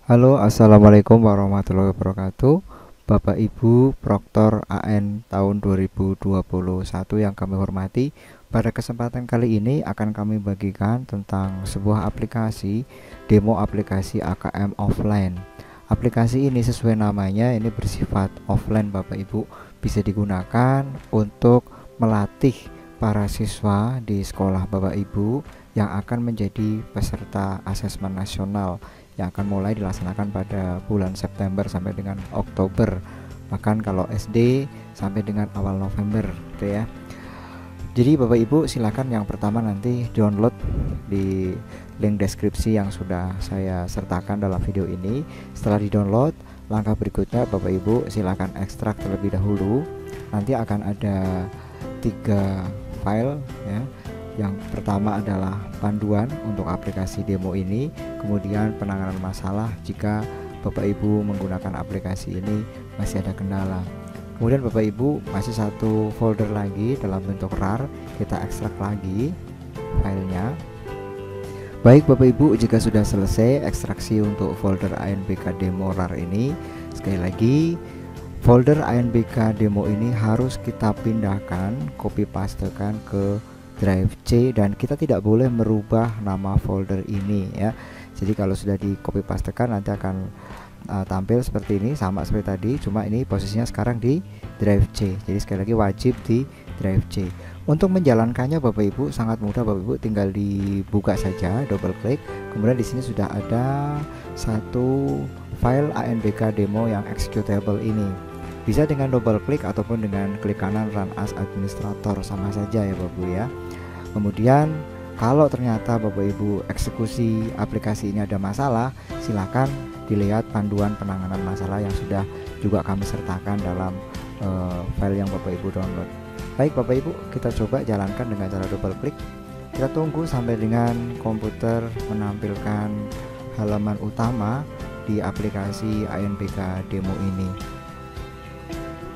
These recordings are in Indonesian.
Halo, assalamualaikum warahmatullahi wabarakatuh. Bapak Ibu Proktor AN tahun 2021 yang kami hormati, pada kesempatan kali ini akan kami bagikan tentang sebuah aplikasi, demo aplikasi AKM offline. Aplikasi ini sesuai namanya, ini bersifat offline Bapak Ibu, bisa digunakan untuk melatih para siswa di sekolah Bapak Ibu yang akan menjadi peserta asesmen nasional yang akan mulai dilaksanakan pada bulan September sampai dengan Oktober, bahkan kalau SD sampai dengan awal November gitu ya. Jadi Bapak Ibu silakan yang pertama nanti download di link deskripsi yang sudah saya sertakan dalam video ini. Setelah di-download, langkah berikutnya Bapak Ibu silakan ekstrak terlebih dahulu. Nanti akan ada 3 file ya. Yang pertama adalah panduan untuk aplikasi demo ini, kemudian penanganan masalah jika Bapak Ibu menggunakan aplikasi ini masih ada kendala. Kemudian Bapak Ibu masih satu folder lagi dalam bentuk RAR, kita ekstrak lagi filenya. Baik Bapak Ibu, jika sudah selesai ekstraksi untuk folder ANBK demo RAR ini, sekali lagi folder ANBK demo ini harus kita pindahkan, copy pastekan ke drive C, dan kita tidak boleh merubah nama folder ini ya. Jadi kalau sudah di copy pastekan nanti akan tampil seperti ini, sama seperti tadi, cuma ini posisinya sekarang di drive C. Jadi sekali lagi wajib di drive C. Untuk menjalankannya Bapak Ibu sangat mudah Bapak Ibu, tinggal dibuka saja, double klik, kemudian di sini sudah ada satu file ANBK demo yang executable ini. Bisa dengan double klik ataupun dengan klik kanan run as administrator, sama saja ya Bapak Ibu ya. Kemudian kalau ternyata Bapak Ibu eksekusi aplikasi ini ada masalah, silakan dilihat panduan penanganan masalah yang sudah juga kami sertakan dalam file yang Bapak Ibu download. Baik Bapak Ibu, kita coba jalankan dengan cara double klik. Kita tunggu sampai dengan komputer menampilkan halaman utama di aplikasi ANBK demo ini.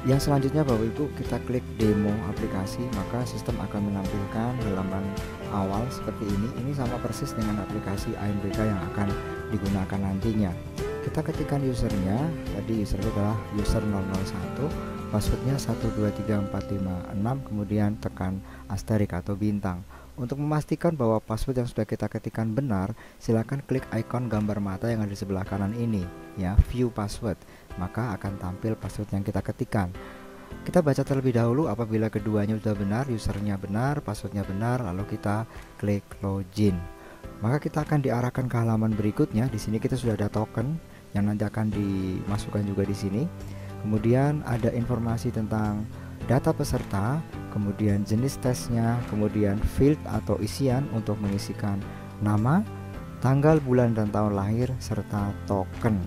Yang selanjutnya Bapak Ibu, kita klik demo aplikasi, maka sistem akan menampilkan halaman awal seperti ini. Ini sama persis dengan aplikasi ANBK yang akan digunakan nantinya. Kita ketikkan usernya, tadi usernya adalah user 001, passwordnya 123456, kemudian tekan asterik atau bintang. Untuk memastikan bahwa password yang sudah kita ketikkan benar, silakan klik ikon gambar mata yang ada di sebelah kanan ini ya, view password, maka akan tampil password yang kita ketikkan. Kita baca terlebih dahulu, apabila keduanya sudah benar, usernya benar, passwordnya benar, lalu kita klik login. Maka kita akan diarahkan ke halaman berikutnya. Di sini kita sudah ada token yang nanti akan dimasukkan juga di sini. Kemudian ada informasi tentang data peserta, kemudian jenis tesnya, kemudian field atau isian untuk mengisikan nama, tanggal, bulan, dan tahun lahir, serta token.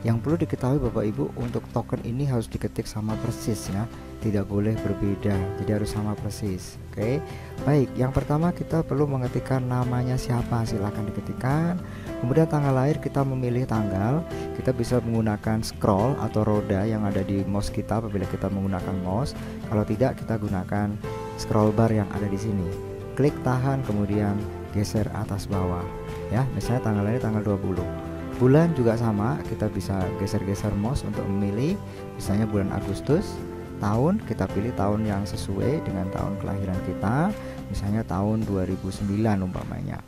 Yang perlu diketahui Bapak Ibu, untuk token ini harus diketik sama persis ya, tidak boleh berbeda, jadi harus sama persis. Oke, baik, yang pertama kita perlu mengetikkan namanya siapa, silahkan diketikkan. Kemudian tanggal lahir, kita memilih tanggal, kita bisa menggunakan scroll atau roda yang ada di mouse kita apabila kita menggunakan mouse. Kalau tidak, kita gunakan scroll bar yang ada di sini. Klik tahan, kemudian geser atas bawah ya, misalnya tanggal lahir tanggal 20. Bulan juga sama, kita bisa geser-geser mouse untuk memilih, misalnya bulan Agustus. Tahun, kita pilih tahun yang sesuai dengan tahun kelahiran kita, misalnya tahun 2009 umpamanya.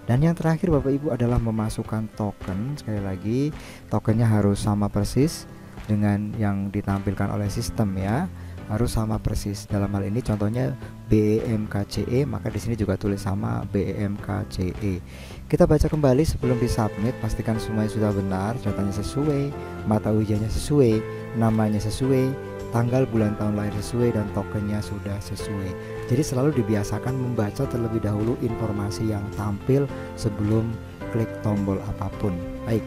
Dan yang terakhir Bapak Ibu adalah memasukkan token. Sekali lagi, tokennya harus sama persis dengan yang ditampilkan oleh sistem ya, harus sama persis. Dalam hal ini contohnya BEMKCE, maka di sini juga tulis sama BEMKCE. Kita baca kembali sebelum disubmit, pastikan semuanya sudah benar, datanya sesuai, mata ujiannya sesuai, namanya sesuai, tanggal, bulan, tahun lahir sesuai, dan tokennya sudah sesuai. Jadi selalu dibiasakan membaca terlebih dahulu informasi yang tampil sebelum klik tombol apapun. Baik,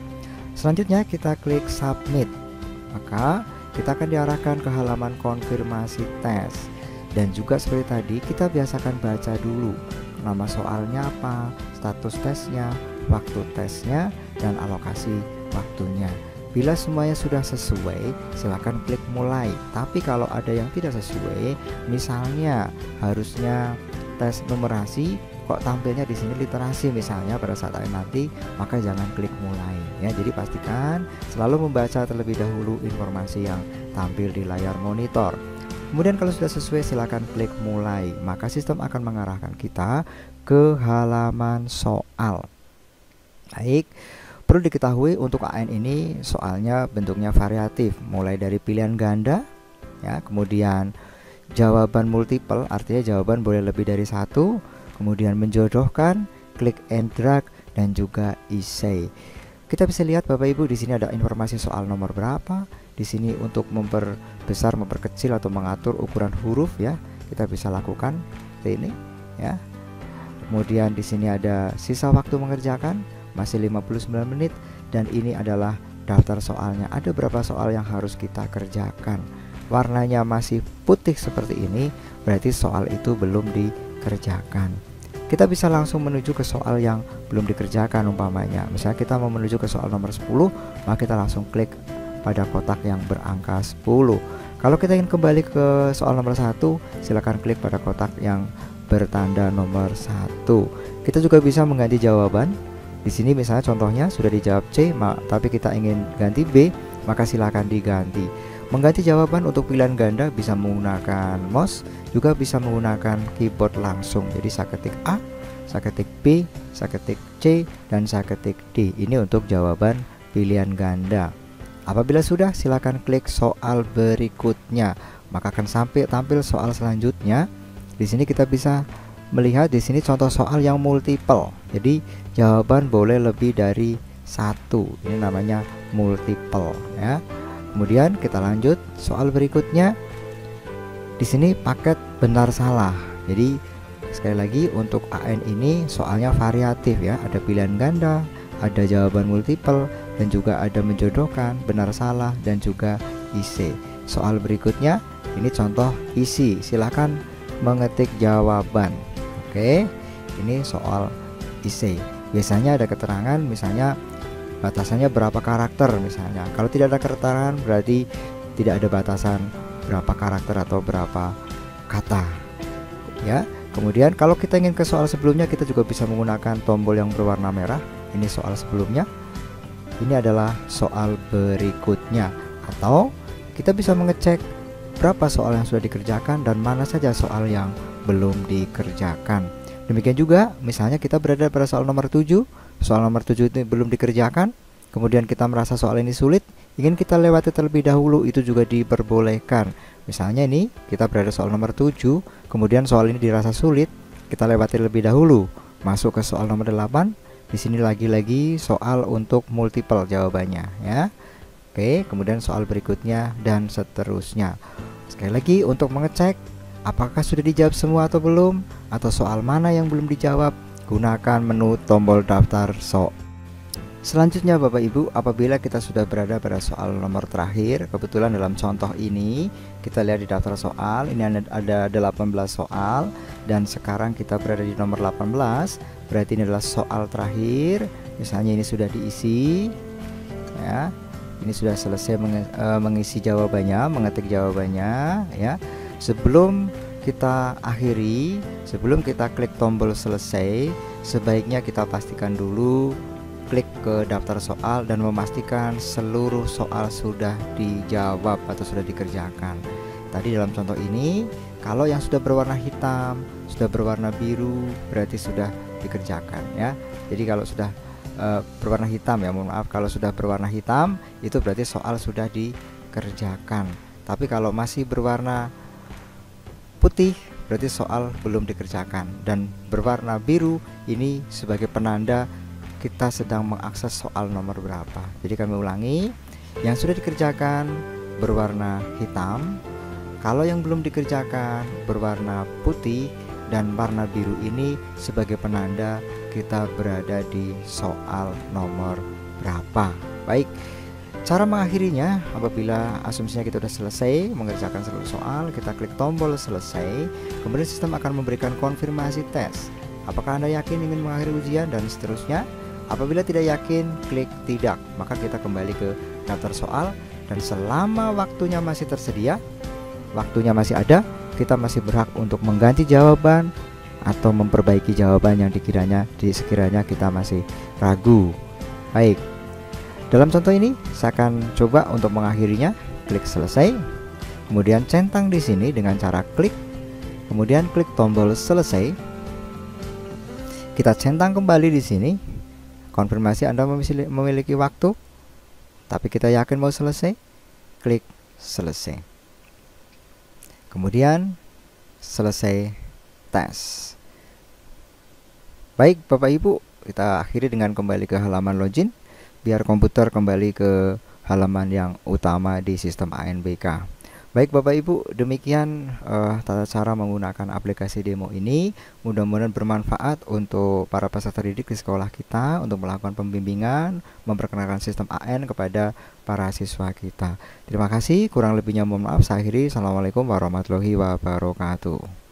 selanjutnya kita klik submit, maka kita akan diarahkan ke halaman konfirmasi tes. Dan juga seperti tadi, kita biasakan baca dulu nama soalnya apa, status tesnya, waktu tesnya, dan alokasi waktunya. Bila semuanya sudah sesuai, silakan klik mulai. Tapi kalau ada yang tidak sesuai, misalnya harusnya tes numerasi kok tampilnya di sini literasi misalnya pada saat nanti, maka jangan klik mulai ya. Jadi pastikan selalu membaca terlebih dahulu informasi yang tampil di layar monitor. Kemudian kalau sudah sesuai silakan klik mulai, maka sistem akan mengarahkan kita ke halaman soal. Baik, perlu diketahui untuk AN ini soalnya bentuknya variatif, mulai dari pilihan ganda ya, kemudian jawaban multiple, artinya jawaban boleh lebih dari satu, kemudian menjodohkan, klik and drag, dan juga essay. Kita bisa lihat Bapak Ibu di sini ada informasi soal nomor berapa. Di sini untuk memperbesar, memperkecil atau mengatur ukuran huruf ya, kita bisa lakukan seperti ini ya. Kemudian di sini ada sisa waktu mengerjakan masih 59 menit, dan ini adalah daftar soalnya. Ada berapa soal yang harus kita kerjakan. Warnanya masih putih seperti ini, berarti soal itu belum dikerjakan. Kita bisa langsung menuju ke soal yang belum dikerjakan umpamanya. Misalnya kita mau menuju ke soal nomor 10, maka kita langsung klik pada kotak yang berangka 10. Kalau kita ingin kembali ke soal nomor 1, silakan klik pada kotak yang bertanda nomor 1. Kita juga bisa mengganti jawaban. Di sini misalnya contohnya sudah dijawab C, tapi kita ingin ganti B, maka silakan diganti. Mengganti jawaban untuk pilihan ganda bisa menggunakan mouse, juga bisa menggunakan keyboard langsung. Jadi saya ketik A, saya ketik B, saya ketik C, dan saya ketik D. Ini untuk jawaban pilihan ganda. Apabila sudah, silakan klik soal berikutnya, maka akan tampil soal selanjutnya. Di sini kita bisa melihat di sini contoh soal yang multiple. Jadi jawaban boleh lebih dari satu. Ini namanya multiple ya. Kemudian kita lanjut soal berikutnya. Di sini paket benar salah. Jadi sekali lagi untuk AN ini soalnya variatif ya. Ada pilihan ganda, ada jawaban multiple, dan juga ada menjodohkan, benar salah, dan juga isi. Soal berikutnya ini contoh isi. Silakan mengetik jawaban. Oke, ini soal isi. Biasanya ada keterangan misalnya batasannya berapa karakter misalnya. Kalau tidak ada keterangan berarti tidak ada batasan berapa karakter atau berapa kata ya. Kemudian kalau kita ingin ke soal sebelumnya, kita juga bisa menggunakan tombol yang berwarna merah. Ini soal sebelumnya, ini adalah soal berikutnya. Atau kita bisa mengecek berapa soal yang sudah dikerjakan dan mana saja soal yang belum dikerjakan. Demikian juga misalnya kita berada pada soal nomor 7. Soal nomor 7 itu belum dikerjakan, kemudian kita merasa soal ini sulit, ingin kita lewati terlebih dahulu, itu juga diperbolehkan. Misalnya ini kita berada soal nomor 7, kemudian soal ini dirasa sulit, kita lewati terlebih dahulu, masuk ke soal nomor 8. Di sini lagi-lagi soal untuk multiple jawabannya ya. Oke, kemudian soal berikutnya dan seterusnya. Sekali lagi untuk mengecek apakah sudah dijawab semua atau belum, atau soal mana yang belum dijawab, gunakan menu tombol daftar soal. Selanjutnya Bapak Ibu, apabila kita sudah berada pada soal nomor terakhir, kebetulan dalam contoh ini kita lihat di daftar soal, ini ada 18 soal, dan sekarang kita berada di nomor 18, berarti ini adalah soal terakhir. Misalnya ini sudah diisi ya, ini sudah selesai mengisi jawabannya, mengetik jawabannya ya. Sebelum kita akhiri, sebelum kita klik tombol selesai, sebaiknya kita pastikan dulu klik ke daftar soal dan memastikan seluruh soal sudah dijawab atau sudah dikerjakan. Tadi dalam contoh ini, kalau yang sudah berwarna hitam, sudah berwarna biru, berarti sudah dikerjakan ya. Jadi kalau sudah berwarna hitam ya, mohon maaf, kalau sudah berwarna hitam itu berarti soal sudah dikerjakan. Tapi kalau masih berwarna putih berarti soal belum dikerjakan, dan berwarna biru ini sebagai penanda kita sedang mengakses soal nomor berapa. Jadi kami ulangi, yang sudah dikerjakan berwarna hitam, kalau yang belum dikerjakan berwarna putih, dan warna biru ini sebagai penanda kita berada di soal nomor berapa. Baik, cara mengakhirinya apabila asumsinya kita sudah selesai mengerjakan seluruh soal, kita klik tombol selesai, kemudian sistem akan memberikan konfirmasi tes. Apakah Anda yakin ingin mengakhiri ujian dan seterusnya? Apabila tidak yakin, klik tidak, maka kita kembali ke daftar soal, dan selama waktunya masih tersedia, waktunya masih ada, kita masih berhak untuk mengganti jawaban atau memperbaiki jawaban yang sekiranya kita masih ragu. Baik, dalam contoh ini saya akan coba untuk mengakhirinya. Klik selesai, kemudian centang di sini dengan cara klik, kemudian klik tombol selesai. Kita centang kembali di sini. Konfirmasi Anda memiliki waktu, tapi kita yakin mau selesai. Klik selesai. Kemudian selesai tes. Baik Bapak Ibu, kita akhiri dengan kembali ke halaman login, biar komputer kembali ke halaman yang utama di sistem ANBK. Baik Bapak Ibu, demikian tata cara menggunakan aplikasi demo ini. Mudah-mudahan bermanfaat untuk para peserta didik di sekolah kita untuk melakukan pembimbingan, memperkenalkan sistem AN kepada para siswa kita. Terima kasih, kurang lebihnya mohon maaf. Saya akhiri. Assalamualaikum warahmatullahi wabarakatuh.